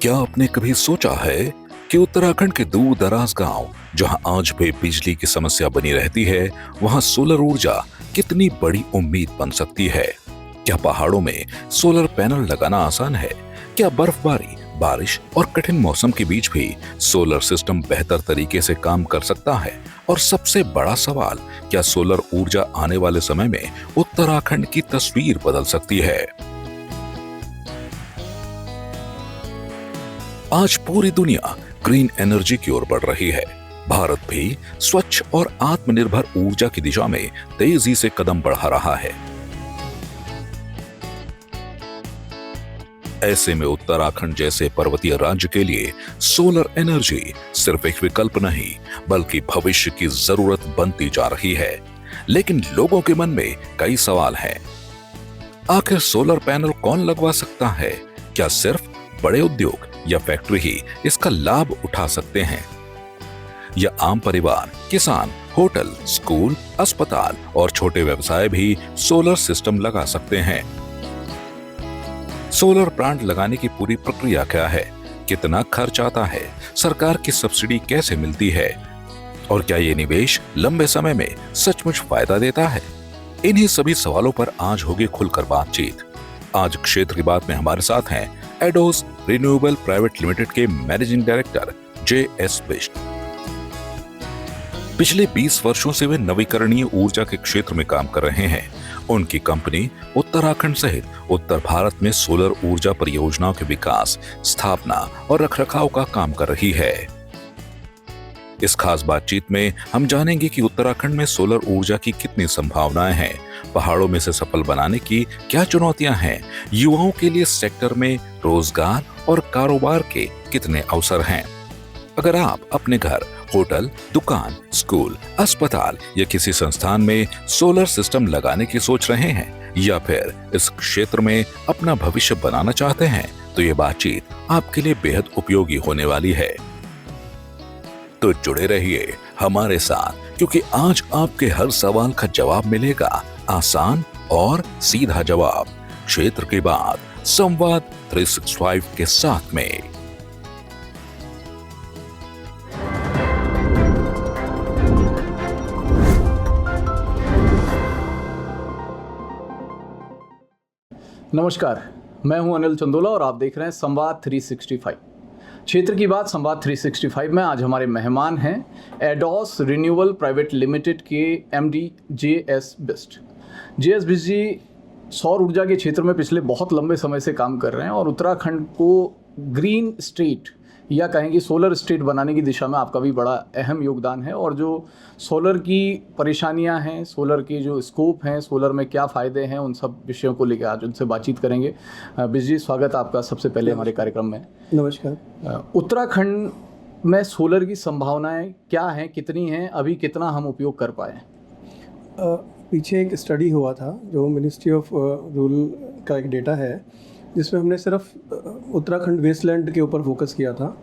क्या आपने कभी सोचा है कि उत्तराखंड के दूर दराज गांव जहां आज भी बिजली की समस्या बनी रहती है, वहां सोलर ऊर्जा कितनी बड़ी उम्मीद बन सकती है। क्या पहाड़ों में सोलर पैनल लगाना आसान है? क्या बर्फबारी, बारिश और कठिन मौसम के बीच भी सोलर सिस्टम बेहतर तरीके से काम कर सकता है? और सबसे बड़ा सवाल, क्या सोलर ऊर्जा आने वाले समय में उत्तराखंड की तस्वीर बदल सकती है? आज पूरी दुनिया ग्रीन एनर्जी की ओर बढ़ रही है। भारत भी स्वच्छ और आत्मनिर्भर ऊर्जा की दिशा में तेजी से कदम बढ़ा रहा है। ऐसे में उत्तराखंड जैसे पर्वतीय राज्य के लिए सोलर एनर्जी सिर्फ एक विकल्प नहीं, बल्कि भविष्य की जरूरत बनती जा रही है। लेकिन लोगों के मन में कई सवाल हैं। आखिर सोलर पैनल कौन लगवा सकता है? क्या सिर्फ बड़े उद्योग या फैक्ट्री ही इसका लाभ उठा सकते हैं, या आम परिवार, किसान, होटल, स्कूल, अस्पताल और छोटे व्यवसाय भी सोलर सिस्टम लगा सकते हैं? सोलर प्लांट लगाने की पूरी प्रक्रिया क्या है? कितना खर्च आता है? सरकार की सब्सिडी कैसे मिलती है? और क्या ये निवेश लंबे समय में सचमुच फायदा देता है? इन्हीं सभी सवालों पर आज होगी खुलकर बातचीत। आज क्षेत्र की बात में हमारे साथ हैं एडोस रिन्यूएबल प्राइवेट लिमिटेड के मैनेजिंग डायरेक्टर जे.एस. बिष्ट। पिछले 20 वर्षों से वे नवीकरणीय ऊर्जा के क्षेत्र में काम कर रहे हैं। उनकी कंपनी उत्तराखंड सहित उत्तर भारत में सोलर ऊर्जा परियोजनाओं के विकास, स्थापना और रखरखाव का काम कर रही है। इस खास बातचीत में हम जानेंगे कि उत्तराखंड में सोलर ऊर्जा की कितनी संभावनाएं हैं, पहाड़ों में से सफल बनाने की क्या चुनौतियां हैं, युवाओं के लिए सेक्टर में रोजगार और कारोबार के कितने अवसर हैं। अगर आप अपने घर, होटल, दुकान, स्कूल, अस्पताल या किसी संस्थान में सोलर सिस्टम लगाने की सोच रहे हैं, या फिर इस क्षेत्र में अपना भविष्य बनाना चाहते हैं, तो ये बातचीत आपके लिए बेहद उपयोगी होने वाली है। तो जुड़े रहिए हमारे साथ, क्योंकि आज आपके हर सवाल का जवाब मिलेगा, आसान और सीधा जवाब, क्षेत्र की बात संवाद 365 के साथ में। नमस्कार, मैं हूं अनिल चंदोला और आप देख रहे हैं संवाद 365। क्षेत्र की बात संवाद 365 में आज हमारे मेहमान हैं एडोस रिन्यूएबल प्राइवेट लिमिटेड के MD J S. Bisht. J S. Bisht ji सौर ऊर्जा के क्षेत्र में पिछले बहुत लंबे समय से काम कर रहे हैं और उत्तराखंड को ग्रीन स्टेट या कहेंगे सोलर स्टेट बनाने की दिशा में आपका भी बड़ा अहम योगदान है। और जो सोलर की परेशानियां हैं, सोलर के जो स्कोप हैं, सोलर में क्या फ़ायदे हैं, उन सब विषयों को लेकर आज उनसे बातचीत करेंगे। बिष्ट जी, स्वागत आपका सबसे पहले हमारे कार्यक्रम में। नमस्कार। उत्तराखंड में सोलर की संभावनाएं क्या हैं, कितनी हैं, अभी कितना हम उपयोग कर पाए? पीछे एक स्टडी हुआ था जो मिनिस्ट्री ऑफ रूरल का एक डेटा है, जिसमें हमने सिर्फ उत्तराखंड वेस्टलैंड के ऊपर फोकस किया था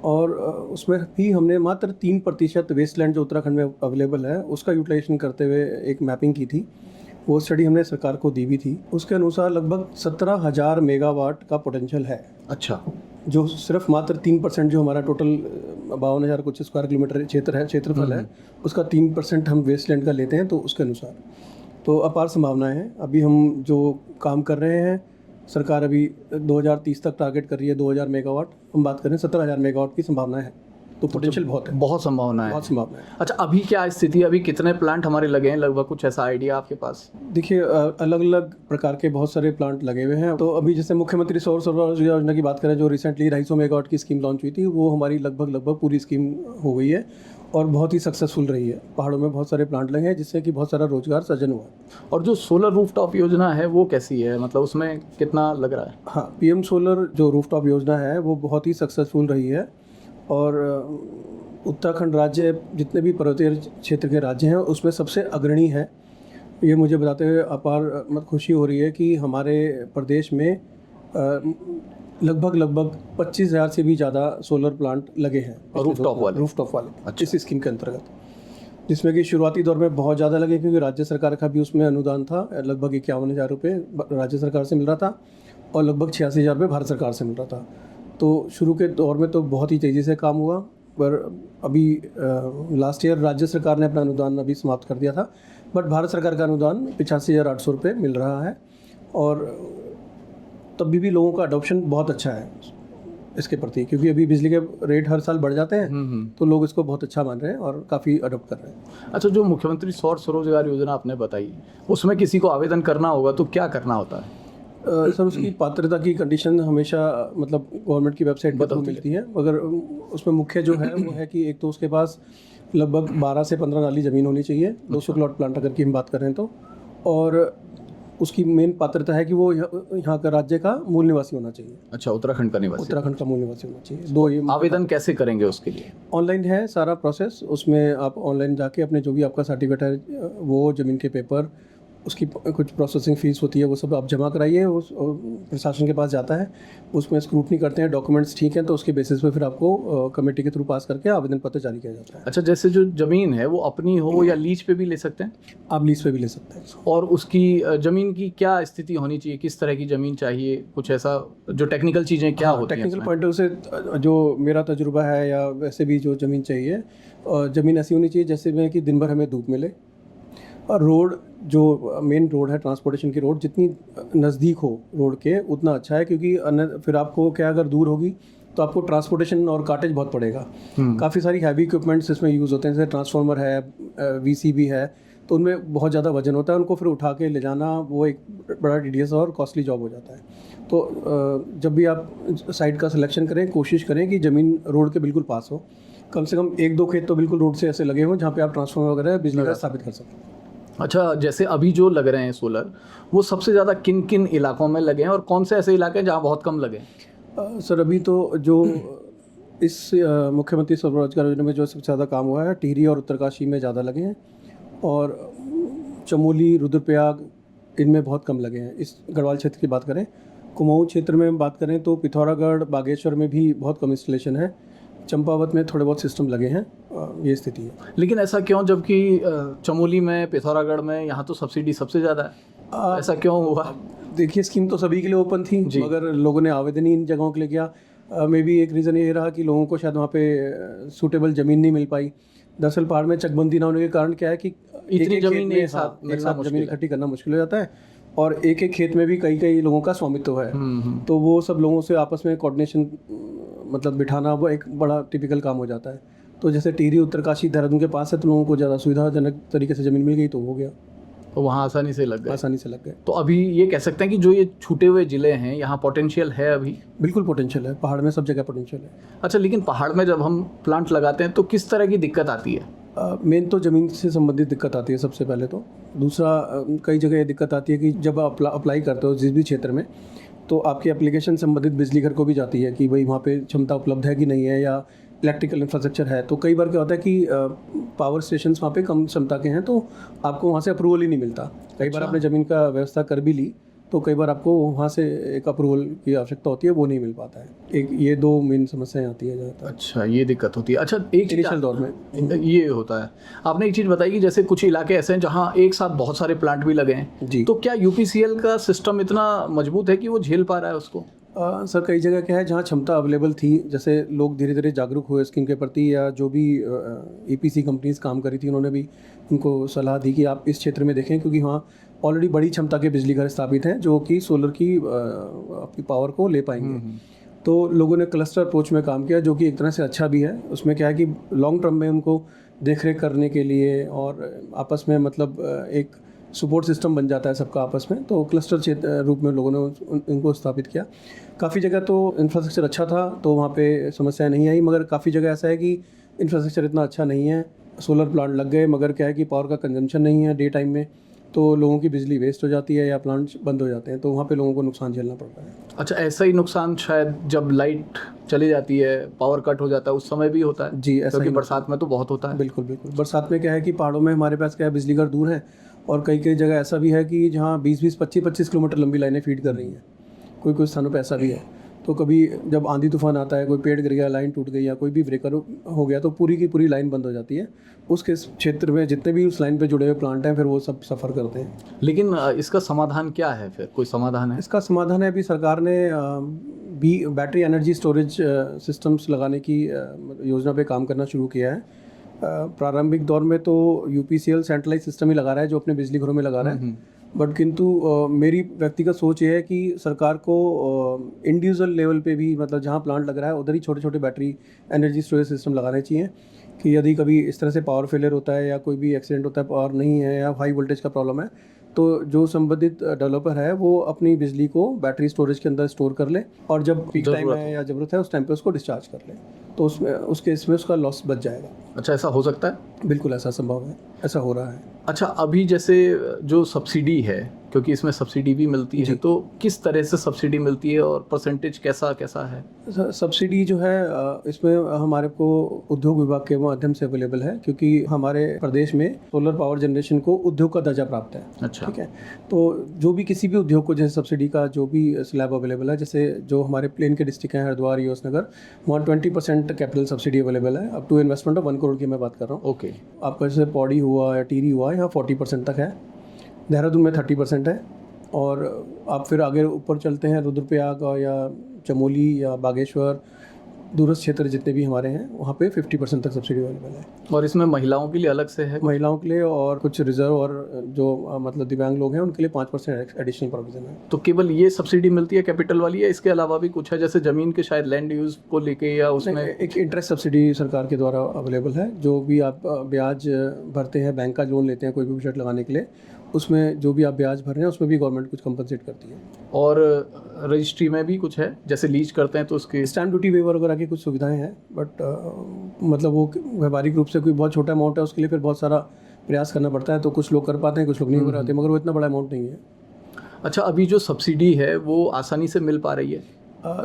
और उसमें भी हमने मात्र 3% वेस्टलैंड जो उत्तराखंड में अवेलेबल है उसका यूटिलाइजेशन करते हुए एक मैपिंग की थी। वो स्टडी हमने सरकार को दी भी थी। उसके अनुसार लगभग 17,000 मेगावाट का पोटेंशियल है। अच्छा। जो सिर्फ मात्र 3% जो हमारा टोटल 52,000 कुछ स्क्वायर किलोमीटर क्षेत्रफल है, उसका 3% हम वेस्टलैंड का लेते हैं। तो उसके अनुसार तो अपार संभावनाएं हैं। अभी हम जो काम कर रहे हैं, सरकार अभी 2030 तक टारगेट कर रही है 2,000 मेगावाट। हम बात करें 17,000 मेगावाट की संभावना है। तो पोटेंशियल बहुत है, बहुत संभावना है, बहुत संभावना है। अच्छा, अभी क्या स्थिति है? अभी कितने प्लांट हमारे लगे हैं लगभग, कुछ ऐसा आइडिया आपके पास? देखिए, अलग अलग प्रकार के बहुत सारे प्लांट लगे हुए हैं। तो अभी जैसे मुख्यमंत्री सौर ऊर्जा योजना की बात करें, जो रिसेंटली 250 मेगावाट की स्कीम लॉन्च हुई थी, वो हमारी लगभग पूरी स्कीम हो गई है और बहुत ही सक्सेसफुल रही है। पहाड़ों में बहुत सारे प्लांट लगे हैं जिससे कि बहुत सारा रोजगार सृजन हुआ। और जो सोलर रूफटॉप योजना है वो कैसी है, मतलब उसमें कितना लग रहा है? हाँ, पीएम सोलर जो रूफटॉप योजना है वो बहुत ही सक्सेसफुल रही है और उत्तराखंड राज्य जितने भी पर्वतीय क्षेत्र के राज्य हैं उसमें सबसे अग्रणी है। ये मुझे बताते हुए अपार खुशी हो रही है कि हमारे प्रदेश में लगभग 25,000 से भी ज़्यादा सोलर प्लांट लगे हैं रूफटॉप वाले अच्छा। इस स्कीम के अंतर्गत, जिसमें कि शुरुआती दौर में बहुत ज़्यादा लगे क्योंकि राज्य सरकार का भी उसमें अनुदान था। लगभग 51,000 रुपये राज्य सरकार से मिल रहा था और लगभग 86,000 रुपये भारत सरकार से मिल रहा था। तो शुरू के दौर में तो बहुत ही तेज़ी से काम हुआ, पर अभी लास्ट ईयर राज्य सरकार ने अपना अनुदान अभी समाप्त कर दिया था, बट भारत सरकार का अनुदान 85,800 रुपये मिल रहा है, और तभी भी लोगों का अडॉप्शन बहुत अच्छा है इसके प्रति, क्योंकि अभी बिजली के रेट हर साल बढ़ जाते हैं, तो लोग इसको बहुत अच्छा मान रहे हैं और काफ़ी अडॉप्ट कर रहे हैं। अच्छा, जो मुख्यमंत्री सौर स्वरोजगार योजना आपने बताई, उसमें किसी को आवेदन करना होगा तो क्या करना होता है? सर, उसकी पात्रता की कंडीशन हमेशा मतलब गवर्नमेंट की वेबसाइट पर मिलती है, मगर उसमें मुख्य जो है वो है कि एक तो उसके पास लगभग 12 से 15 नाली ज़मीन होनी चाहिए, 200 प्लॉट प्लांट अगर की हम बात करें तो, और उसकी मेन पात्रता है कि वो यहाँ का राज्य का मूल निवासी होना चाहिए। अच्छा, उत्तराखंड का निवासी। उत्तराखंड का मूल निवासी होना चाहिए। दो ये आवेदन कैसे करेंगे उसके लिए? ऑनलाइन है सारा प्रोसेस, उसमें आप ऑनलाइन जाके अपने जो भी आपका सर्टिफिकेट है, वो ज़मीन के पेपर, उसकी कुछ प्रोसेसिंग फ़ीस होती है, वो सब आप जमा कराइए, उस प्रशासन के पास जाता है, उसमें स्क्रूटनी करते हैं, डॉक्यूमेंट्स ठीक हैं तो उसके बेसिस पे फिर आपको कमेटी के थ्रू पास करके आवेदन पत्र जारी किया जाता है। अच्छा, जैसे जो ज़मीन है वो अपनी हो या लीज पे भी ले सकते हैं? आप लीज पे भी ले सकते हैं। और उसकी ज़मीन की क्या स्थिति होनी चाहिए, किस तरह की ज़मीन चाहिए, कुछ ऐसा जो टेक्निकल चीज़ें क्या होती हैं? टेक्निकल पॉइंट से जो मेरा तजुर्बा है, या वैसे भी जो ज़मीन चाहिए, ज़मीन ऐसी होनी चाहिए जैसे में कि दिन भर हमें धूप मिले, और रोड जो मेन रोड है, ट्रांसपोर्टेशन की रोड जितनी नज़दीक हो रोड के उतना अच्छा है, क्योंकि फिर आपको क्या अगर दूर होगी तो आपको ट्रांसपोर्टेशन और काटेज बहुत पड़ेगा। काफ़ी सारी हैवी इक्विपमेंट्स इसमें यूज़ होते हैं, जैसे ट्रांसफार्मर है, VCB है, तो उनमें बहुत ज़्यादा वजन होता है, उनको फिर उठा के ले जाना वो एक बड़ा टीडियस और कॉस्टली जॉब हो जाता है। तो जब भी आप साइट का सिलेक्शन करें, कोशिश करें कि ज़मीन रोड के बिल्कुल पास हो, कम से कम 1-2 खेत तो बिल्कुल रोड से ऐसे लगे हों जहाँ पे आप ट्रांसफार्मर वगैरह बिजली का स्थापित कर सकें। अच्छा, जैसे अभी जो लग रहे हैं सोलर, वो सबसे ज़्यादा किन किन इलाकों में लगे हैं और कौन से ऐसे इलाके हैं जहाँ बहुत कम लगे हैं? सर, अभी तो जो इस मुख्यमंत्री स्वरोजगार योजना में जो सबसे ज़्यादा काम हुआ है, टिहरी और उत्तरकाशी में ज़्यादा लगे हैं, और चमोली, रुद्रप्रयाग, इनमें बहुत कम लगे हैं। इस गढ़वाल क्षेत्र की बात करें, कुमाऊं क्षेत्र में बात करें तो पिथौरागढ़, बागेश्वर में भी बहुत कम इंस्टॉलेशन है, चंपावत में थोड़े बहुत सिस्टम लगे हैं, ये स्थिति है। लेकिन ऐसा क्यों, जबकि चमोली में, पिथौरागढ़ में यहाँ तो सब्सिडी सबसे ज़्यादा है, ऐसा क्यों हुआ? देखिए, स्कीम तो सभी के लिए ओपन थी, मगर लोगों ने आवेदन ही इन जगहों के लिए किया। मे बी एक रीज़न ये रहा कि लोगों को शायद वहाँ पे सूटेबल ज़मीन नहीं मिल पाई। दरअसल पहाड़ में चकबंदी ना होने के कारण क्या है कि इतनी ज़मीन एक साथ ज़मीन इकट्ठी करना मुश्किल हो जाता है, और एक एक खेत में भी कई कई लोगों का स्वामित्व है, तो वो सब लोगों से आपस में कोऑर्डिनेशन मतलब बिठाना वो एक बड़ा टिपिकल काम हो जाता है। तो जैसे टिहरी, उत्तरकाशी, देहरादून के पास है, तो लोगों को ज़्यादा सुविधाजनक तरीके से ज़मीन मिल गई तो हो गया, तो वहाँ आसानी से लग गए। तो अभी ये कह सकते हैं कि जो ये छूटे हुए ज़िले हैं, यहाँ पोटेंशियल है अभी? बिल्कुल पोटेंशियल है, पहाड़ में सब जगह पोटेंशियल है। अच्छा, लेकिन पहाड़ में जब हम प्लांट लगाते हैं तो किस तरह की दिक्कत आती है? मेन तो ज़मीन से संबंधित दिक्कत आती है सबसे पहले तो। दूसरा, कई जगह ये दिक्कत आती है कि जब आप अप्लाई करते हो जिस भी क्षेत्र में, तो आपकी एप्लीकेशन संबंधित बिजली घर को भी जाती है कि भाई वहाँ पे क्षमता उपलब्ध है कि नहीं है, या इलेक्ट्रिकल इंफ्रास्ट्रक्चर है। तो कई बार क्या होता है कि पावर स्टेशंस वहाँ पे कम क्षमता के हैं, तो आपको वहाँ से अप्रूवल ही नहीं मिलता। कई बार आपने ज़मीन का व्यवस्था कर भी ली, तो कई बार आपको वहाँ से एक अप्रूवल की आवश्यकता होती है, वो नहीं मिल पाता है। एक ये 2 मेन समस्याएं आती है ज़्यादातर। अच्छा, ये दिक्कत होती है। अच्छा, एक इनिशियल दौर में ये होता है। आपने एक चीज़ बताई कि जैसे कुछ इलाके ऐसे हैं जहाँ एक साथ बहुत सारे प्लांट भी लगे हैं जी, तो क्या UPCL का सिस्टम इतना मजबूत है कि वो झेल पा रहा है उसको? सर, कई जगह क्या है जहाँ क्षमता अवेलेबल थी, जैसे लोग धीरे धीरे जागरूक हुए स्कीम के प्रति, या जो भी EPC कंपनीज काम करी थी उन्होंने भी उनको सलाह दी कि आप इस क्षेत्र में देखें, क्योंकि वहाँ ऑलरेडी बड़ी क्षमता के बिजली घर स्थापित हैं जो कि सोलर की आपकी पावर को ले पाएंगे। तो लोगों ने क्लस्टर अप्रोच में काम किया, जो कि एक तरह से अच्छा भी है। उसमें क्या है कि लॉन्ग टर्म में उनको देखरेख करने के लिए और आपस में मतलब एक सपोर्ट सिस्टम बन जाता है सबका आपस में, तो क्लस्टर क्षेत्र रूप में लोगों ने उनको स्थापित किया। काफ़ी जगह तो इंफ्रास्ट्रक्चर अच्छा था तो वहाँ पे समस्या नहीं आई, मगर काफ़ी जगह ऐसा है कि इंफ्रास्ट्रक्चर इतना अच्छा नहीं है, सोलर प्लांट लग गए मगर क्या है कि पावर का कंजम्पशन नहीं है डे टाइम में, तो लोगों की बिजली वेस्ट हो जाती है या प्लांट बंद हो जाते हैं, तो वहाँ पे लोगों को नुकसान झेलना पड़ता है। अच्छा, ऐसा ही नुकसान शायद जब लाइट चली जाती है, पावर कट हो जाता है, उस समय भी होता है? जी, ऐसा क्योंकि बरसात में तो बहुत होता है। बिल्कुल बिल्कुल। बरसात में क्या है कि पहाड़ों में हमारे पास क्या है, बिजली घर दूर है, और कई कई जगह ऐसा भी है कि जहाँ 20-20, 25-25 किलोमीटर लंबी लाइनें फीड कर रही हैं, कोई कोई स्थानों पर ऐसा भी है। तो कभी जब आंधी तूफान आता है, कोई पेड़ गिर गया, लाइन टूट गई या कोई भी ब्रेकर हो गया, तो पूरी की पूरी लाइन बंद हो जाती है। उसके क्षेत्र में जितने भी उस लाइन पे जुड़े हुए प्लांट हैं, फिर वो सब सफ़र करते हैं। लेकिन इसका समाधान क्या है फिर? कोई समाधान है? इसका समाधान है, अभी सरकार ने भी बैटरी एनर्जी स्टोरेज सिस्टम्स लगाने की योजना पे काम करना शुरू किया है। प्रारंभिक दौर में तो यूपीसीएल सेंट्रलाइज सिस्टम ही लगा रहा है, जो अपने बिजली घरों में लगा रहा है। बट किंतु मेरी व्यक्तिगत सोच ये है कि सरकार को इंडिविजुअल लेवल पे भी, मतलब जहाँ प्लांट लग रहा है उधर ही छोटे छोटे बैटरी एनर्जी स्टोरेज सिस्टम लगाने चाहिए, कि यदि कभी इस तरह से पावर फेलियर होता है या कोई भी एक्सीडेंट होता है, पावर नहीं है या हाई वोल्टेज का प्रॉब्लम है, तो जो संबंधित डेवलपर है वो अपनी बिजली को बैटरी स्टोरेज के अंदर स्टोर कर ले, और जब पीक टाइम है या ज़रूरत है उस टाइम पे उसको डिस्चार्ज कर ले, तो उसमें उस केस में उसका लॉस बच जाएगा। अच्छा, ऐसा हो सकता है? बिल्कुल ऐसा संभव है, ऐसा हो रहा है। अच्छा, अभी जैसे जो सब्सिडी है, क्योंकि इसमें सब्सिडी भी मिलती है, तो किस तरह से सब्सिडी मिलती है और परसेंटेज कैसा कैसा है? सब्सिडी जो है इसमें हमारे को उद्योग विभाग के माध्यम से अवेलेबल है, क्योंकि हमारे प्रदेश में सोलर पावर जनरेशन को उद्योग का दर्जा प्राप्त है। अच्छा, ठीक है। तो जो भी किसी भी उद्योग को जैसे सब्सिडी का जो भी स्लैब अवेलेबल है, जैसे जो हमारे प्लेन के डिस्ट्रिक्ट हैं, हरिद्वार, यशोनगर, वहाँ 20% कैपिटल सब्सिडी अवेलेबल है, up to investment of 1 crore की मैं बात कर रहा हूँ। ओके। आपका जैसे पौड़ी हुआ या टिहरी हुआ, यहाँ 40% तक है। देहरादून में 30% है। और आप फिर आगे ऊपर चलते हैं, रुद्रप्रयाग या चमोली या बागेश्वर, दूरस्थ क्षेत्र जितने भी हमारे हैं, वहाँ पे 50% तक सब्सिडी अवेलेबल है। और इसमें महिलाओं के लिए अलग से है? महिलाओं के लिए और कुछ रिजर्व और जो मतलब दिव्यांग लोग हैं उनके लिए 5% एडिशनल प्रोविजन है। तो केवल ये सब्सिडी मिलती है कैपिटल वाली, है इसके अलावा भी कुछ है, जैसे ज़मीन के शायद लैंड यूज़ को लेके, या उसमें एक इंटरेस्ट सब्सिडी सरकार के द्वारा अवेलेबल है। जो भी आप ब्याज भरते हैं, बैंक का लोन लेते हैं कोई भी प्रोजेक्ट लगाने के लिए, उसमें जो भी आप ब्याज भर रहे हैं उसमें भी गवर्नमेंट कुछ कंपनसेट करती है। और रजिस्ट्री में भी कुछ है, जैसे लीज करते हैं तो उसके स्टैम्प ड्यूटी वेवर वगैरह की कुछ सुविधाएं हैं, बट मतलब वो व्यावहारिक रूप से कोई बहुत छोटा अमाउंट है, उसके लिए फिर बहुत सारा प्रयास करना पड़ता है। तो कुछ लोग कर पाते हैं, कुछ लोग नहीं कर पाते, मगर वो इतना बड़ा अमाउंट नहीं है। अच्छा, अभी जो सब्सिडी है वो आसानी से मिल पा रही है?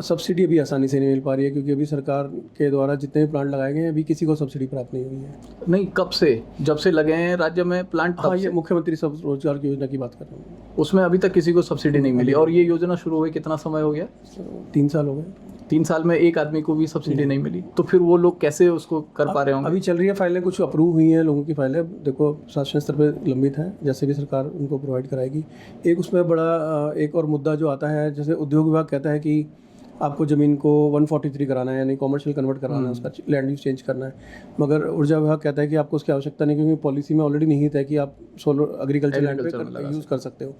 सब्सिडी अभी आसानी से नहीं मिल पा रही है, क्योंकि अभी सरकार के द्वारा जितने भी प्लांट लगाए गए हैं, अभी किसी को सब्सिडी प्राप्त नहीं हुई है। नहीं, कब से? जब से लगे हैं राज्य में प्लांट? हाँ, ये मुख्यमंत्री स्वरोजगार की योजना की बात कर रहा हूँ। उसमें अभी तक किसी को सब्सिडी नहीं मिली। और ये योजना शुरू हुई कितना समय हो गया? 3 साल हो गए। 3 साल में एक आदमी को भी सब्सिडी नहीं मिली, तो फिर वो लोग कैसे उसको कर पा रहे होंगे? अभी चल रही है फाइलें, कुछ अप्रूव हुई हैं लोगों की फाइलें, देखो शासन स्तर पर लंबित हैं, जैसे भी सरकार उनको प्रोवाइड कराएगी। एक उसमें बड़ा एक और मुद्दा जो आता है, जैसे उद्योग विभाग कहता है कि आपको ज़मीन को 143 कराना है, यानी कॉमर्शियल कन्वर्ट कराना है, उसका लैंड यूज चेंज करना है। मगर ऊर्जा विभाग कहता है कि आपको उसकी आवश्यकता नहीं, क्योंकि पॉलिसी में ऑलरेडी निहित है कि आप सोलर एग्रीकल्चर लैंड पे यूज़ कर सकते हो।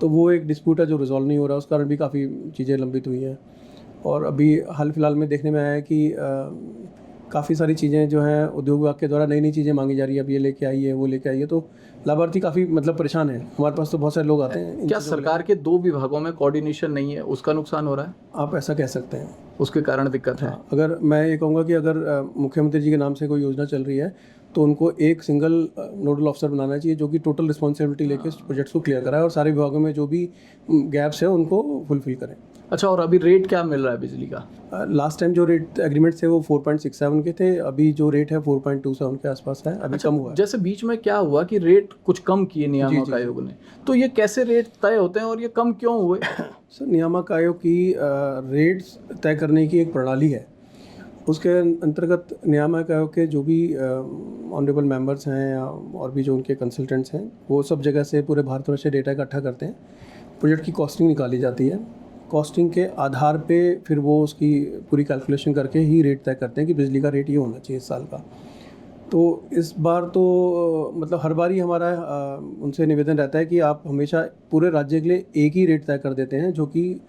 तो वो एक डिस्प्यूट है जो रिजॉल्व नहीं हो रहा, उस कारण भी काफ़ी चीज़ें लंबित हुई हैं। और अभी हाल फिलहाल में देखने में आया है कि काफ़ी सारी चीज़ें जो हैं उद्योग विभाग के द्वारा नई नई चीज़ें मांगी जा रही है, अब ये लेके आइए, वो लेके आइए, तो लाभार्थी काफ़ी मतलब परेशान है। हमारे पास तो बहुत सारे लोग आते हैं। क्या सरकार के 2 विभागों में कोऑर्डिनेशन नहीं है, उसका नुकसान हो रहा है? आप ऐसा कह सकते हैं, उसके कारण दिक्कत है। अगर मैं ये कहूँगा कि अगर मुख्यमंत्री जी के नाम से कोई योजना चल रही है, तो उनको एक सिंगल नोडल ऑफिसर बनाना चाहिए, जो कि टोटल रिस्पॉन्सिबिलिटी लेके प्रोजेक्ट्स को क्लियर कराए और सारे विभागों में जो भी गैप्स है उनको फुलफिल करें। अच्छा, और अभी रेट क्या मिल रहा है बिजली का? लास्ट टाइम जो रेट एग्रीमेंट थे वो 4.67 के थे, अभी जो रेट है 4.27 के आसपास है, अभी कम हुआ है। जैसे बीच में क्या हुआ कि रेट कुछ कम किए नियामक आयोग ने, तो ये कैसे रेट तय होते हैं और ये कम क्यों हुए? सर, नियामक आयोग की रेट्स तय करने की एक प्रणाली है। उसके अंतर्गत नियामक आयोग के जो भी ऑनरेबल मेंबर्स हैं या और भी जो उनके कंसल्टेंट्स हैं, वो सब जगह से पूरे भारतवर्ष से डेटा इकट्ठा करते हैं, प्रोजेक्ट की कॉस्टिंग निकाली जाती है। कॉस्टिंग के आधार पे फिर वो उसकी पूरी कैलकुलेशन करके ही रेट तय करते हैं कि बिजली का रेट ये होना चाहिए इस साल का। तो इस बार तो मतलब हर बार ही हमारा उनसे निवेदन रहता है कि आप हमेशा पूरे राज्य के लिए एक ही रेट तय कर देते हैं, जो कि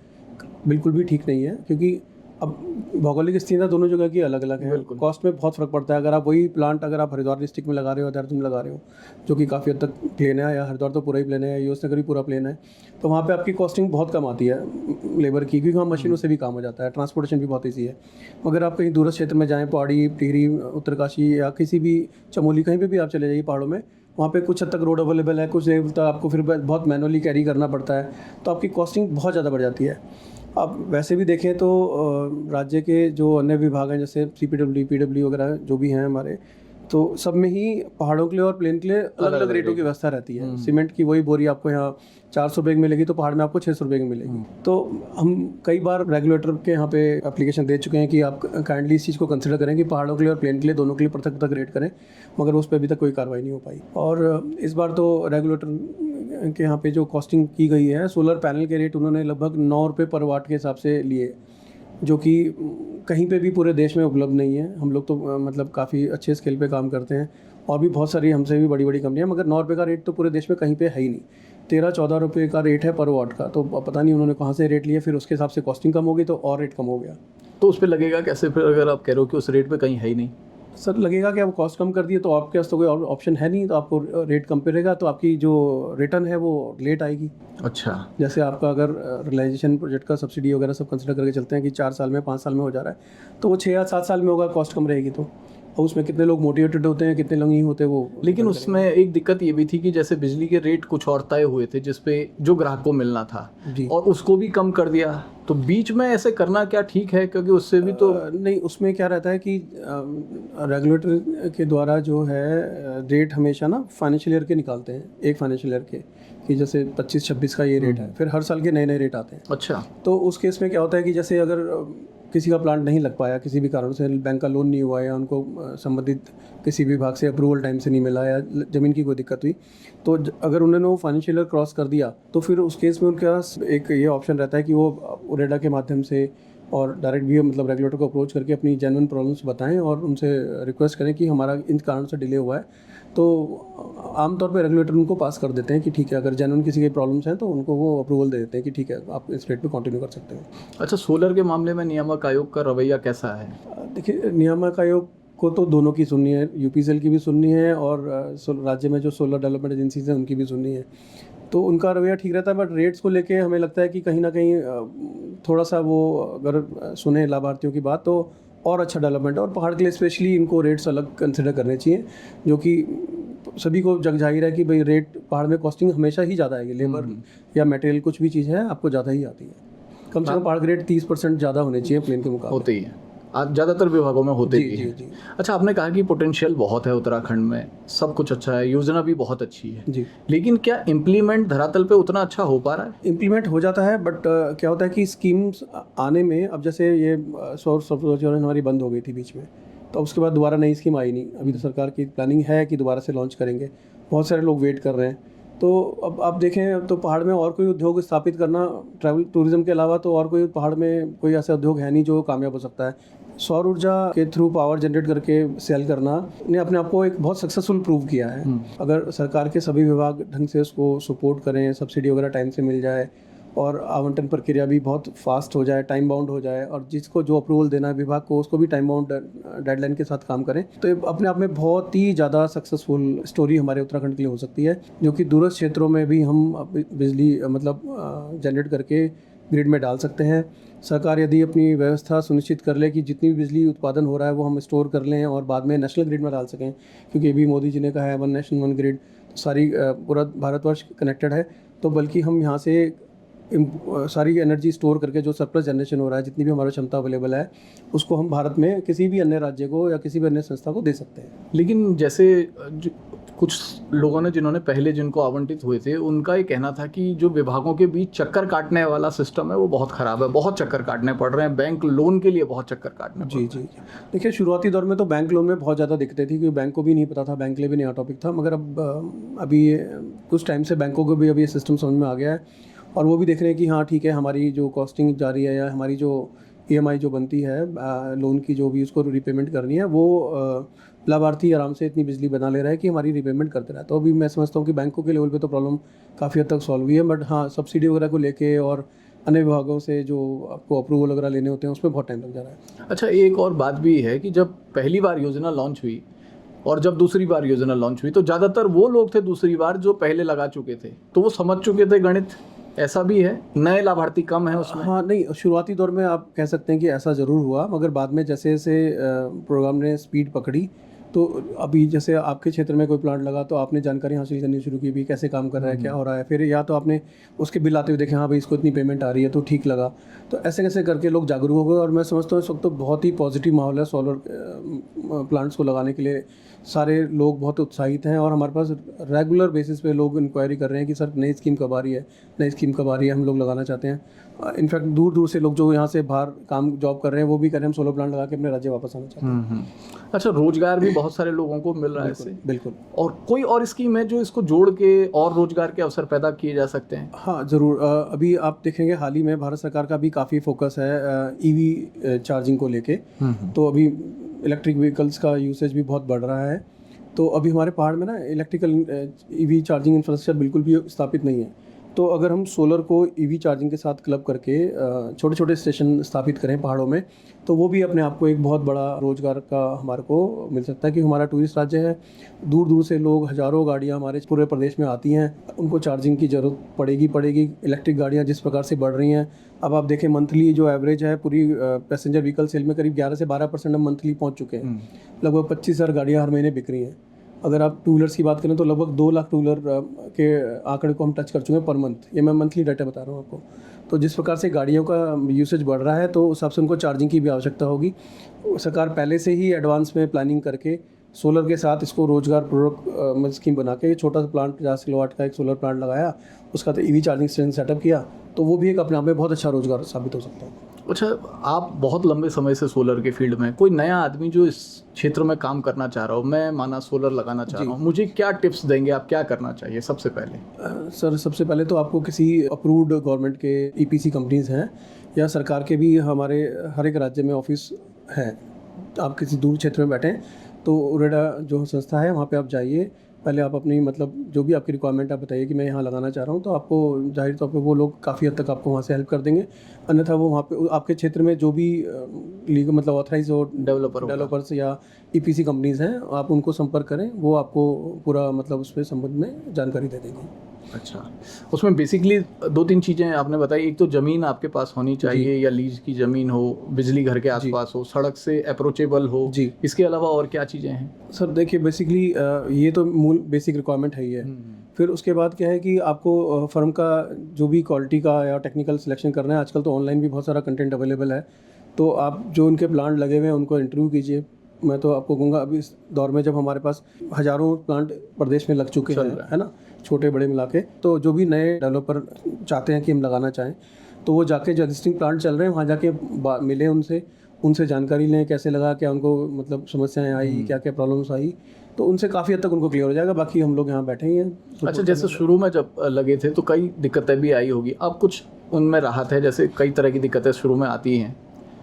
बिल्कुल भी ठीक नहीं है, क्योंकि अब भौगोलिक स्थितियाँ दोनों जगह की अलग अलग है, कॉस्ट में बहुत फ़र्क पड़ता है। अगर आप वही प्लांट अगर आप हरिद्वार डिस्ट्रिक्ट में लगा रहे हो, देहरादून में लगा रहे हो, जो कि काफ़ी हद तक प्लेन है, या हरिद्वार तो पूरा ही प्लेन है, यशोनगर भी पूरा प्लेन है, तो वहाँ पे आपकी कॉस्टिंग बहुत कम आती है लेबर की, क्योंकि वहाँ मशीनों से भी काम हो जाता है, ट्रांसपोर्टेशन भी बहुत ईजी है। मगर आप कहीं दूरस्थ क्षेत्र में जाएँ, पौड़ी, टिहरी, उत्तरकाशी या किसी भी चमोली, कहीं पर भी आप चले जाइए पहाड़ों में, वहाँ पे कुछ हद तक रोड अवेलेबल है, कुछ तक आपको फिर बहुत मैनुअली कैरी करना पड़ता है, तो आपकी कॉस्टिंग बहुत ज़्यादा बढ़ जाती है। आप वैसे भी देखें तो राज्य के जो अन्य विभाग हैं, जैसे CPWD, PWD वगैरह जो भी हैं हमारे, तो सब में ही पहाड़ों के लिए और प्लेन के लिए अलग अलग रेटों की व्यवस्था रहती है। सीमेंट की वही बोरी आपको यहाँ 400 रुपये की मिलेगी तो पहाड़ में आपको 600 रुपये की मिलेगी। तो हम कई बार रेगुलेटर के यहाँ पे एप्लीकेशन दे चुके हैं कि आप काइंडली इस चीज़ को कंसिडर करें कि पहाड़ों के लिए और प्लेन के लिए दोनों के लिए पृथक पृथक रेट करें, मगर उस पर अभी तक कोई कार्रवाई नहीं हो पाई। और इस बार तो रेगुलेटर के यहाँ पे जो कॉस्टिंग की गई है, सोलर पैनल के रेट उन्होंने लगभग 9 रुपये पर वाट के हिसाब से लिए, जो कि कहीं पे भी पूरे देश में उपलब्ध नहीं है। हम लोग तो मतलब काफ़ी अच्छे स्केल पे काम करते हैं और भी बहुत सारी हमसे भी बड़ी बड़ी कंपनियां, मगर 9 रुपये का रेट तो पूरे देश में कहीं पे है ही नहीं। 13-14 रुपये का रेट है पर वाट का। तो पता नहीं उन्होंने कहाँ से रेट लिया, फिर उसके हिसाब से कॉस्टिंग कम होगी तो और रेट कम हो गया। तो उस पर लगेगा कैसे फिर, अगर आप कह रहे हो कि उस रेट पे कहीं है ही नहीं? सर लगेगा कि आप कॉस्ट कम कर दिए तो आपके पास तो कोई और ऑप्शन है नहीं, तो आपको रेट कम पे रहेगा, तो आपकी जो रिटर्न है वो लेट आएगी। अच्छा। जैसे आपका अगर रियलाइजेशन प्रोजेक्ट का सब्सिडी वगैरह सब कंसिडर करके चलते हैं कि 4 साल में 5 साल में हो जा रहा है, तो वो 6 या 7 साल में होगा, कॉस्ट कम रहेगी। तो और उसमें कितने लोग मोटिवेटेड होते हैं, कितने लोग नहीं होते वो। लेकिन उसमें एक दिक्कत ये भी थी कि जैसे बिजली के रेट कुछ और तय हुए थे जिसपे जो ग्राहक को मिलना था जी। और उसको भी कम कर दिया, तो बीच में ऐसे करना क्या ठीक है? क्योंकि उससे भी तो नहीं, उसमें क्या रहता है कि रेगुलेटर के द्वारा जो है रेट हमेशा ना फाइनेंशियल ईयर के निकालते हैं, एक फाइनेंशियल ईयर के, कि जैसे 25-26 का ये रेट है, फिर हर साल के नए नए रेट आते हैं। अच्छा। तो उस केस में क्या होता है कि जैसे अगर किसी का प्लांट नहीं लग पाया, किसी भी कारण से बैंक का लोन नहीं हुआ, या उनको संबंधित किसी विभाग से अप्रूवल टाइम से नहीं मिला, या ज़मीन की कोई दिक्कत हुई, तो अगर उन्होंने वो फाइनेंशियल ईयर क्रॉस कर दिया तो फिर उस केस में उनके पास एक ये ऑप्शन रहता है कि वो उरेडा के माध्यम से और डायरेक्ट भी मतलब रेगुलेटर को अप्रोच करके अपनी जेन्युइन प्रॉब्लम्स बताएं और उनसे रिक्वेस्ट करें कि हमारा इन कारण से डिले हुआ है। तो आमतौर पे रेगुलेटर उनको पास कर देते हैं कि ठीक है, अगर जेन्युइन किसी के प्रॉब्लम्स हैं तो उनको वो अप्रूवल दे देते हैं कि ठीक है, आप इस रेट पे कंटिन्यू कर सकते हो। अच्छा, सोलर के मामले में नियामक आयोग का रवैया कैसा है? देखिए, नियामक आयोग को तो दोनों की सुननी है, यूपीसीएल की भी सुननी है और राज्य में जो सोलर डेवलपमेंट एजेंसीज हैं उनकी भी सुननी है। तो उनका रवैया ठीक रहता है, बट रेट्स को लेके हमें लगता है कि कहीं ना कहीं थोड़ा सा वो अगर सुने लाभार्थियों की बात तो और अच्छा डेवलपमेंट है। और पहाड़ के लिए स्पेशली इनको रेट्स अलग कंसिडर करने चाहिए, जो कि सभी को जग जाहिर है कि भाई रेट पहाड़ में कॉस्टिंग हमेशा ही ज़्यादा आएगी, लेबर या मटेरियल कुछ भी चीज़ है आपको ज़्यादा ही आती है। कम से कम पहाड़ के रेट 30% ज़्यादा होने चाहिए प्लेन के मुकाबले। होते ही है, आज ज़्यादातर विभागों में होते जी, भी जी, हैं। जी। अच्छा, आपने कहा कि पोटेंशियल बहुत है उत्तराखंड में, सब कुछ अच्छा है, योजना भी बहुत अच्छी है जी। लेकिन क्या इम्प्लीमेंट धरातल पे उतना अच्छा हो पा रहा है? इम्प्लीमेंट हो जाता है, बट क्या होता है कि स्कीम्स आने में, अब जैसे ये सोर्स ऑफ योजना हमारी बंद हो गई थी बीच में, तो उसके बाद दोबारा नई स्कीम आई नहीं। अभी तो सरकार की प्लानिंग है कि दोबारा से लॉन्च करेंगे, बहुत सारे लोग वेट कर रहे हैं। तो अब आप देखें तो पहाड़ में और कोई उद्योग स्थापित करना ट्रैवल टूरिज्म के अलावा तो और कोई पहाड़ में कोई ऐसा उद्योग है नहीं जो कामयाब हो सकता है। सौर ऊर्जा के थ्रू पावर जनरेट करके सेल करना ने अपने आप को एक बहुत सक्सेसफुल प्रूव किया है। अगर सरकार के सभी विभाग ढंग से उसको सपोर्ट करें, सब्सिडी वगैरह टाइम से मिल जाए और आवंटन प्रक्रिया भी बहुत फास्ट हो जाए, टाइम बाउंड हो जाए, और जिसको जो अप्रूवल देना है विभाग को उसको भी टाइम बाउंड डेडलाइन के साथ काम करें, तो ये अपने आप में बहुत ही ज़्यादा सक्सेसफुल स्टोरी हमारे उत्तराखंड के लिए हो सकती है, जो कि दूरस्थ क्षेत्रों में भी हम बिजली मतलब जनरेट करके ग्रिड में डाल सकते हैं। सरकार यदि अपनी व्यवस्था सुनिश्चित कर ले कि जितनी भी बिजली उत्पादन हो रहा है वो हम स्टोर कर लें और बाद में नेशनल ग्रिड में डाल सकें, क्योंकि अभी मोदी जी ने कहा है 1 नेशन 1 ग्रिड, सारी पूरा भारतवर्ष कनेक्टेड है, तो बल्कि हम यहाँ से सारी एनर्जी स्टोर करके जो सरप्लस जनरेशन हो रहा है, जितनी भी हमारा क्षमता अवेलेबल है, उसको हम भारत में किसी भी अन्य राज्य को या किसी भी अन्य संस्था को दे सकते हैं। लेकिन जैसे कुछ लोगों ने जिन्होंने पहले जिनको आवंटित हुए थे उनका ये कहना था कि जो विभागों के बीच चक्कर काटने वाला सिस्टम है वो बहुत ख़राब है, बहुत चक्कर काटने पड़ रहे हैं, बैंक लोन के लिए बहुत चक्कर काटने पड़ रहे हैं। जी। देखिए, शुरुआती दौर में तो बैंक लोन में बहुत ज़्यादा दिक्कतें थी, क्योंकि बैंक को भी नहीं पता था, बैंक के लिए भी नया टॉपिक था, मगर अब अभी कुछ टाइम से बैंकों को भी अभी ये सिस्टम समझ में आ गया है और वो भी देख रहे हैं कि हाँ ठीक है, हमारी जो कॉस्टिंग जारी है या हमारी जो EMI जो बनती है लोन की, जो भी उसको रिपेमेंट करनी है, वो लाभार्थी आराम से इतनी बिजली बना ले रहा है कि हमारी रिपेमेंट करते रहा। तो अभी मैं समझता हूँ कि बैंकों के लेवल पे तो प्रॉब्लम काफ़ी हद तक सॉल्व हुई है, बट हाँ सब्सिडी वगैरह को लेके और अन्य विभागों से जो आपको अप्रूवल वगैरह लेने होते हैं उसमें बहुत टाइम लग जा रहा है। अच्छा, एक और बात भी है कि जब पहली बार योजना लॉन्च हुई और जब दूसरी बार योजना लॉन्च हुई तो ज़्यादातर वो लोग थे दूसरी बार जो पहले लगा चुके थे, तो वो समझ चुके थे गणित, ऐसा भी है, नए लाभार्थी कम है उसमें। हाँ नहीं, शुरुआती दौर में आप कह सकते हैं कि ऐसा ज़रूर हुआ, मगर बाद में जैसे जैसे प्रोग्राम ने स्पीड पकड़ी तो अभी जैसे आपके क्षेत्र में कोई प्लांट लगा तो आपने जानकारी हासिल करनी शुरू की भी कैसे काम कर रहा है, क्या हो रहा है, फिर या तो आपने उसके बिल आते हुए देखे, हाँ भाई इसको इतनी पेमेंट आ रही है तो ठीक लगा। तो ऐसे कैसे करके लोग जागरूक हो गए और मैं समझता हूँ इस वक्त तो बहुत ही पॉजिटिव माहौल है सोलर प्लांट्स को लगाने के लिए। सारे लोग बहुत उत्साहित हैं और हमारे पास रेगुलर बेसिस पे लोग इंक्वायरी कर रहे हैं कि सर नई स्कीम कब आ रही है, नई स्कीम कब आ रही है, हम लोग लगाना चाहते हैं। इनफैक्ट दूर दूर से लोग जो यहाँ से बाहर काम जॉब कर रहे हैं वो भी कह रहे हैं हम सोलर प्लांट लगा के अपने राज्य वापस आना चाहते हैं। अच्छा, रोजगार भी बहुत सारे लोगों को मिल रहा है इससे। बिल्कुल। और कोई और स्कीम है जो इसको जोड़ के और रोजगार के अवसर पैदा किए जा सकते हैं? हाँ ज़रूर। अभी आप देखेंगे हाल ही में भारत सरकार का भी काफ़ी फोकस है ईवी चार्जिंग को लेके। तो अभी इलेक्ट्रिक व्हीकल्स का यूसेज भी बहुत बढ़ रहा है। तो अभी हमारे पहाड़ में ना इलेक्ट्रिकल ईवी चार्जिंग इंफ्रास्ट्रक्चर बिल्कुल भी स्थापित नहीं है। तो अगर हम सोलर को ईवी चार्जिंग के साथ क्लब करके छोटे छोटे स्टेशन स्थापित करें पहाड़ों में, तो वो भी अपने आप को एक बहुत बड़ा रोज़गार का हमारे को मिल सकता है। कि हमारा टूरिस्ट राज्य है, दूर दूर से लोग, हज़ारों गाड़ियाँ हमारे पूरे प्रदेश में आती हैं, उनको चार्जिंग की ज़रूरत पड़ेगी। इलेक्ट्रिक गाड़ियाँ जिस प्रकार से बढ़ रही हैं, अब आप देखें मंथली जो एवरेज है पूरी पैसेंजर व्हीकल सेल में करीब 11 से 12% हम मंथली पहुँच चुके हैं। लगभग 25,000 गाड़ियाँ हर महीने बिक रही हैं। अगर आप टू व्हीलर्स की बात करें तो लगभग 2 लाख टू व्हीलर के आंकड़े को हम टच कर चुके हैं पर मंथ। ये मैं मंथली डाटा बता रहा हूँ आपको। तो जिस प्रकार से गाड़ियों का यूसेज बढ़ रहा है तो उस हिसाब से उनको चार्जिंग की भी आवश्यकता होगी। सरकार पहले से ही एडवांस में प्लानिंग करके सोलर के साथ इसको रोजगार पूर्वक स्कीम बना के छोटा सा प्लांट 50 किलोवाट का एक सोलर प्लांट लगाया, उसका तो ईवी चार्जिंग स्टेशन सेटअप किया, तो वो भी एक अपने आप में बहुत अच्छा रोजगार साबित हो सकता है। अच्छा, आप बहुत लंबे समय से सोलर के फील्ड में, कोई नया आदमी जो इस क्षेत्र में काम करना चाह रहा हो, मैं माना सोलर लगाना चाह रहा हूँ, मुझे क्या टिप्स देंगे आप, क्या करना चाहिए सबसे पहले? सर सबसे पहले तो आपको किसी अप्रूव्ड गवर्नमेंट के ईपीसी कंपनीज़ हैं या सरकार के भी हमारे हर एक राज्य में ऑफिस है। आप किसी दूर क्षेत्र में बैठें तो उरेडा जो संस्था है वहाँ पे आप जाइए, पहले आप अपनी मतलब जो भी आपकी रिक्वायरमेंट आप बताइए कि मैं यहाँ लगाना चाह रहा हूँ, तो आपको जाहिर तौर पे वो लोग काफ़ी हद तक आपको वहाँ से हेल्प कर देंगे। अन्यथा वो वहाँ पे आपके क्षेत्र में जो भी लीगल मतलब ऑथराइज हो डेवलपर्स या ईपीसी कंपनीज़ हैं, आप उनको संपर्क करें, वो आपको पूरा मतलब उस पर संबंध में जानकारी दे देंगे। अच्छा, उसमें बेसिकली 2-3 चीज़ें आपने बताई। एक तो ज़मीन आपके पास होनी चाहिए या लीज की ज़मीन हो, बिजली घर के आसपास हो, सड़क से अप्रोचेबल हो जी। इसके अलावा और क्या चीज़ें हैं? सर देखिए बेसिकली ये तो मूल बेसिक रिक्वायरमेंट है ही है। फिर उसके बाद क्या है कि आपको फर्म का जो भी क्वालिटी का या टेक्निकल सिलेक्शन करना है, आजकल तो ऑनलाइन भी बहुत सारा कंटेंट अवेलेबल है, तो आप जो उनके प्लांट लगे हुए हैं उनको इंटरव्यू कीजिए। मैं तो आपको कहूँगा अभी इस दौर में जब हमारे पास हज़ारों प्लांट प्रदेश में लग चुके हैं, है ना, छोटे बड़े मिला के, तो जो भी नए डेवलपर चाहते हैं कि हम लगाना चाहें तो वो जाके जो एग्जिस्टिंग प्लांट चल रहे हैं वहाँ जाके मिले उनसे जानकारी लें कैसे लगा, क्या उनको मतलब समस्याएं आई, क्या क्या प्रॉब्लम्स आई, तो उनसे काफ़ी हद तक उनको क्लियर हो जाएगा। बाकी हम लोग यहाँ बैठे ही हैं। अच्छा, जैसे शुरू में जब लगे थे तो कई दिक्कतें भी आई होगी, अब कुछ उनमें राहत है? जैसे कई तरह की दिक्कतें शुरू में आती हैं।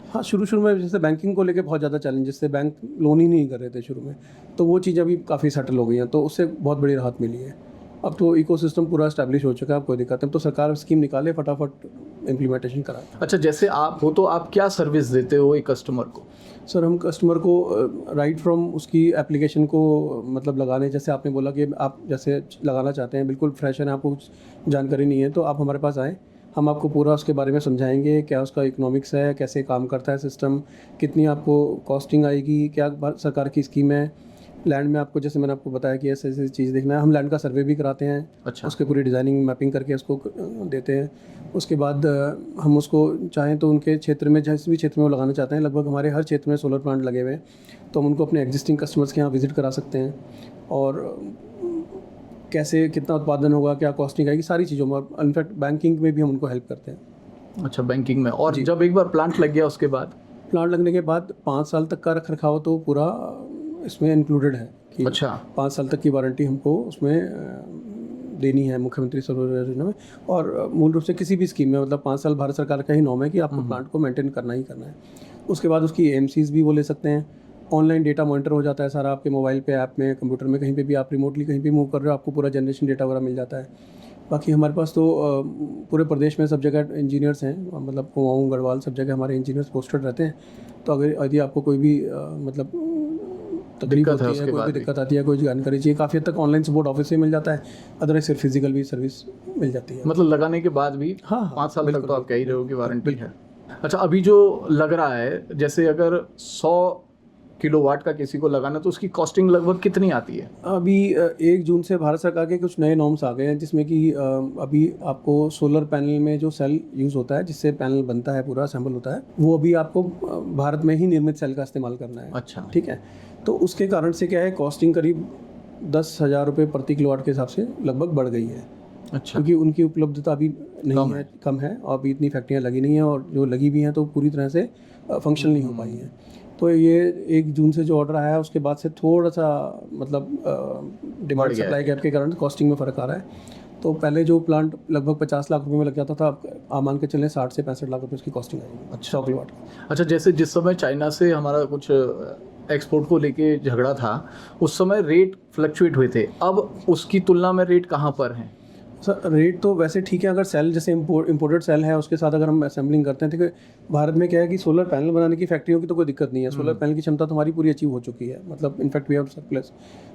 हाँ, शुरू में जैसे बैंकिंग को लेके बहुत ज़्यादा चैलेंजेस थे, बैंक लोन ही नहीं कर रहे थे शुरू में, तो वो चीज़ें अभी काफ़ी सेटल हो गई हैं, तो उससे बहुत बड़ी राहत मिली है। अब तो इकोसिस्टम पूरा एस्टैब्लिश हो चुका है, अब कोई दिक्कत नहीं, तो सरकार स्कीम निकाले, फटाफट इम्प्लीमेंटेशन कराए। अच्छा, जैसे आप हो तो आप क्या सर्विस देते हो एक कस्टमर को? सर हम कस्टमर को राइट फ्रॉम उसकी एप्लीकेशन को मतलब लगाने, जैसे आपने बोला कि आप जैसे लगाना चाहते हैं, बिल्कुल फ्रेशर हैं, आपको कुछ जानकारी नहीं है, तो आप हमारे पास आएँ, हम आपको पूरा उसके बारे में समझाएंगे, क्या उसका इकोनॉमिक्स है, कैसे काम करता है सिस्टम, कितनी आपको कॉस्टिंग आएगी, क्या सरकार की स्कीम है। लैंड में आपको जैसे मैंने आपको बताया कि ऐसे ऐसी चीज़ देखना है, हम लैंड का सर्वे भी कराते हैं। अच्छा। उसके पूरी डिज़ाइनिंग मैपिंग करके उसको देते हैं। उसके बाद हम उसको चाहें तो उनके क्षेत्र में जिस भी क्षेत्र में वो लगाना चाहते हैं, लगभग हमारे हर क्षेत्र में सोलर प्लांट लगे हुए हैं, तो हम उनको अपने एग्जिस्टिंग कस्टमर्स के यहाँ विज़िट करा सकते हैं और कैसे कितना उत्पादन होगा, क्या कॉस्टिंग आएगी, सारी चीज़ों में। इनफैक्ट बैंकिंग में भी हम उनको हेल्प करते हैं। अच्छा, बैंकिंग में। और जब एक बार प्लांट लग गया उसके बाद? प्लांट लगने के बाद 5 साल तक का रख रखाव तो पूरा इसमें इंक्लूडेड है कि अच्छा 5 साल तक की वारंटी हमको उसमें देनी है मुख्यमंत्री सौर योजना में। और मूल रूप से किसी भी स्कीम में मतलब 5 साल भारत सरकार का ही नॉर्म है कि आपको प्लांट को मेंटेन करना ही करना है। उसके बाद उसकी एएमसीज भी वो ले सकते हैं। ऑनलाइन डेटा मॉनिटर हो जाता है सारा, आपके मोबाइल पे, ऐप में, कंप्यूटर में, कहीं पे भी आप रिमोटली कहीं भी मूव कर रहे हो, आपको पूरा जनरेशन डेटा वगैरह मिल जाता है। बाकी हमारे पास तो पूरे प्रदेश में सब जगह इंजीनियर्स हैं, मतलब कुमाऊं गढ़वाल सब जगह हमारे इंजीनियर्स पोस्टेड रहते हैं। तो अगर यदि आपको कोई भी मतलब तकलीफ होती है, कोई भी दिक्कत आती है, कोई जानकारी चाहिए, काफ़ी हद तक ऑनलाइन सपोर्ट ऑफिस से मिल जाता है, अदरवाइज सिर्फ फिजिकल भी सर्विस मिल जाती है। मतलब लगाने के बाद भी? हाँ, 5 साल तक तो आप कह ही रहे हो कि वारंटी है। अच्छा, अभी जो लग रहा है, जैसे अगर 100 किलोवाट का किसी को लगाना तो उसकी कॉस्टिंग लगभग कितनी आती है? अभी 1 जून से भारत सरकार के कुछ नए नॉर्म्स आ गए हैं, जिसमें कि अभी आपको सोलर पैनल में जो सेल यूज़ होता है, जिससे पैनल बनता है, पूरा असेंबल होता है, वो अभी आपको भारत में ही निर्मित सेल का इस्तेमाल करना है। अच्छा, ठीक है। तो उसके कारण से क्या है, कॉस्टिंग करीब 10,000 रुपये प्रति किलोवाट के हिसाब से लगभग बढ़ गई है। अच्छा, क्योंकि उनकी उपलब्धता अभी नहीं है, कम है, और अभी इतनी फैक्ट्रियाँ लगी नहीं हैं, और जो लगी भी हैं तो पूरी तरह से फंक्शनल नहीं हो पाई हैं। तो ये 1 जून से जो ऑर्डर आया है उसके बाद से थोड़ा सा मतलब डिमांड सप्लाई गैप के कारण कॉस्टिंग में फ़र्क आ रहा है। तो पहले जो प्लांट लगभग 50 लाख रुपए में लग जाता था, अब आप मान के चलें 60 से 65 लाख रुपए उसकी कॉस्टिंग आएगी। अच्छा। 100 किलोवाट। अच्छा, जैसे जिस समय चाइना से हमारा कुछ एक्सपोर्ट को लेके झगड़ा था, उस समय रेट फ्लक्चुएट हुए थे, अब उसकी तुलना में रेट कहाँ पर हैं? सर रेट तो वैसे ठीक है, अगर सेल जैसे इम्पोर्टेड सेल है उसके साथ अगर हम असेंबलिंग करते हैं, तो भारत में क्या है कि सोलर पैनल बनाने की फैक्ट्रियों की तो कोई दिक्कत नहीं है। सोलर पैनल की क्षमता तो हमारी पूरी अचीव हो चुकी है, मतलब इनफैक्ट वी हैव सरप्लस,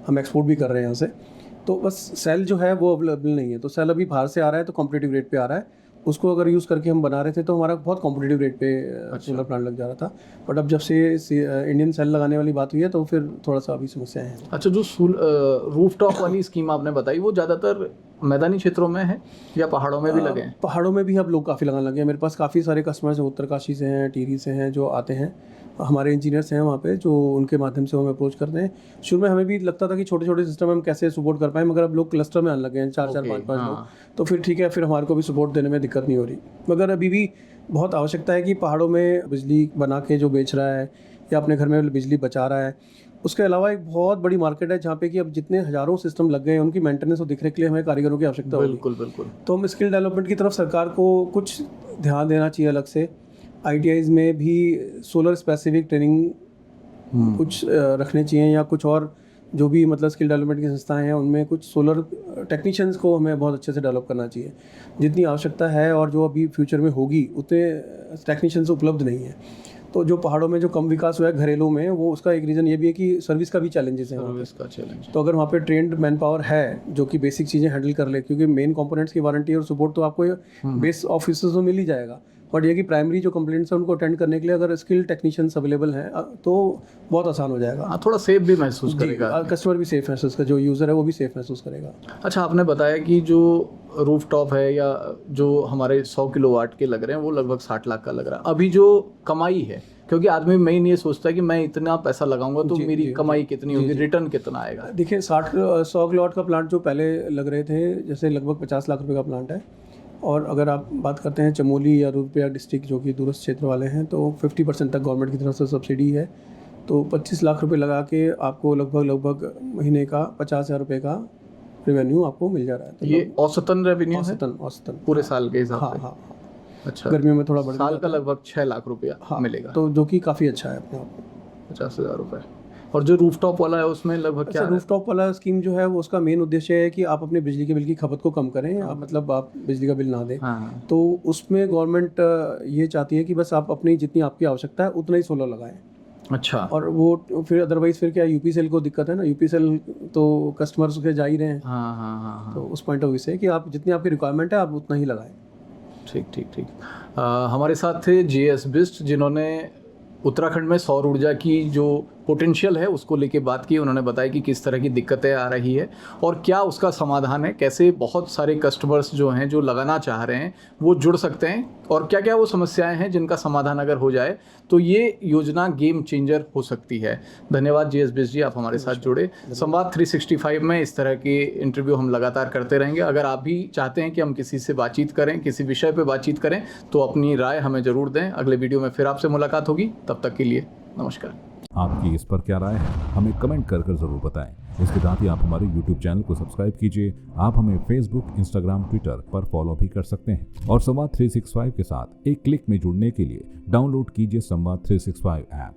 हम एक्सपोर्ट भी कर रहे हैं यहाँ से। तो बस सेल जो है वो अवेलेबल नहीं है, तो सेल अभी बाहर से आ रहा है तो कॉम्पिटिटिव रेट पे आ रहा है। उसको अगर यूज़ करके हम बना रहे थे तो हमारा बहुत कॉम्पिटिटिव रेट पे सोलर प्लांट लग जा रहा था, बट अब जब से इंडियन सेल लगाने वाली बात हुई है तो फिर थोड़ा सा अभी समस्याएं हैं। अच्छा, जो रूफटॉप वाली स्कीम आपने बताई, वो ज़्यादातर मैदानी क्षेत्रों में है या पहाड़ों में भी लगे हैं? पहाड़ों में भी अब लोग काफ़ी लगाने लगे हैं। मेरे पास काफ़ी सारे कस्टमर्स हैं, उत्तरकाशी से हैं, टिहरी से हैं, जो आते हैं। हमारे इंजीनियर्स हैं वहाँ पे, जो उनके माध्यम से हमें अप्रोच करते हैं। शुरू में हमें भी लगता था कि छोटे छोटे सिस्टम हम कैसे सपोर्ट कर पाएँ, मगर अब लोग क्लस्टर में आने लगे हैं, 4-4, 5-5 लोग, तो फिर ठीक है, फिर हमारे को भी सपोर्ट देने में दिक्कत नहीं हो रही। मगर अभी भी बहुत आवश्यकता है कि पहाड़ों में बिजली बना के जो बेच रहा है या अपने घर में बिजली बचा रहा है, उसके अलावा एक बहुत बड़ी मार्केट है जहाँ पे कि अब जितने हज़ारों सिस्टम लग गए हैं, उनकी मेंटेनेंस और देखरेख के लिए हमें कारीगरों की आवश्यकता होगी। बिल्कुल बिल्कुल। तो हम स्किल डेवलपमेंट की तरफ सरकार को कुछ ध्यान देना चाहिए अलग से। ITIs में भी सोलर स्पेसिफिक ट्रेनिंग कुछ रखने चाहिए, या कुछ और जो भी मतलब स्किल डेवलपमेंट की संस्थाएं हैं उनमें कुछ सोलर टेक्नीशियंस को हमें बहुत अच्छे से डेवलप करना चाहिए। जितनी आवश्यकता है और जो अभी फ्यूचर में होगी उतने टेक्नीशियंस उपलब्ध नहीं है। तो जो पहाड़ों में जो कम विकास हुआ है घरेलू में, वो उसका एक रीज़न ये भी है कि सर्विस का भी चैलेंजेस है। सर्विस का चैलेंज। तो अगर वहाँ पे ट्रेंड मैन पावर है जो कि बेसिक चीज़ें हैंडल कर ले, क्योंकि मेन कंपोनेंट्स की वारंटी और सपोर्ट तो आपको बेस ऑफिसर्स में मिल ही जाएगा, बट ये कि प्राइमरी जो कंप्लेंट्स हैं उनको अटेंड करने के लिए अगर स्किल टेक्नीशियंस अवेलेबल हैं तो बहुत आसान हो जाएगा। हाँ, थोड़ा सेफ भी महसूस करेगा, कस्टमर भी सेफ महसूस करेगा, जो यूज़र है वो भी सेफ महसूस करेगा। अच्छा, आपने बताया कि जो रूफटॉप है या जो हमारे 100 किलोवाट के लग रहे हैं वो लगभग 60 लाख का लग रहा है। अभी जो कमाई है, क्योंकि आदमी मेन ये सोचता है कि मैं इतना पैसा लगाऊंगा तो मेरी कमाई कितनी होगी, रिटर्न कितना आएगा। देखिए 100 किलोवाट का प्लांट जो पहले लग रहे थे, जैसे लगभग 50 लाख रुपए का प्लांट है, और अगर आप बात करते हैं चमोली या रुद्रप्रयाग डिस्ट्रिक्ट जो कि दूरस्थ क्षेत्र वाले हैं, तो 50% तक गवर्नमेंट की तरफ से सब्सिडी है। तो 25 लाख रुपए लगा के आपको लगभग महीने का 50,000 रुपये का रेवेन्यू आपको मिल जा रहा है। तो ये औसतन रेवेन्यू है? औसतन पूरे पूरे साल के हिसाब से? हाँ। अच्छा, गर्मियों में थोड़ा बढ़ साल का लगभग 6 लाख रुपया मिलेगा, तो जो कि काफ़ी अच्छा है अपने आप में। 50,000 रुपये। और जो रूफटॉप वाला है उसमें लगभग क्या है? रूफटॉप वाला स्कीम जो है वो उसका मेन उद्देश्य है कि आप अपने बिजली के बिल की खपत को कम करें, आप मतलब आप बिजली का बिल ना दें। हाँ। तो उसमें गवर्नमेंट ये चाहती है कि बस आप अपनी जितनी आपकी आवश्यकता है उतना ही सोलर लगाएं। अच्छा। और वो फिर अदरवाइज फिर क्या यूपीसेल को दिक्कत है ना, यूपीसेल तो कस्टमर्स के जा ही रहे हैं। हाँ। तो उस पॉइंट ऑफ व्यू से कि आप जितनी आपकी रिक्वायरमेंट है आप उतना ही लगाएं। ठीक। हमारे साथ थे JS बिस्ट, जिन्होंने उत्तराखंड में सौर ऊर्जा की जो पोटेंशियल है उसको लेके बात की। उन्होंने बताया कि किस तरह की दिक्कतें आ रही है और क्या उसका समाधान है, कैसे बहुत सारे कस्टमर्स जो हैं जो लगाना चाह रहे हैं वो जुड़ सकते हैं, और क्या क्या वो समस्याएं हैं जिनका समाधान अगर हो जाए तो ये योजना गेम चेंजर हो सकती है। धन्यवाद JS बिस्ट जी, आप हमारे साथ जुड़े। संवाद 365 में इस तरह के इंटरव्यू हम लगातार करते रहेंगे। अगर आप भी चाहते हैं कि हम किसी से बातचीत करें, किसी विषय पर बातचीत करें, तो अपनी राय हमें ज़रूर दें। अगले वीडियो में फिर आपसे मुलाकात होगी, तब तक के लिए नमस्कार। आपकी इस पर क्या राय है, हमें कमेंट कर ज़रूर बताएं। इसके साथ ही आप हमारे YouTube चैनल को सब्सक्राइब कीजिए। आप हमें Facebook, Instagram, Twitter पर फॉलो भी कर सकते हैं, और संवाद 365 के साथ एक क्लिक में जुड़ने के लिए डाउनलोड कीजिए संवाद 365 ऐप।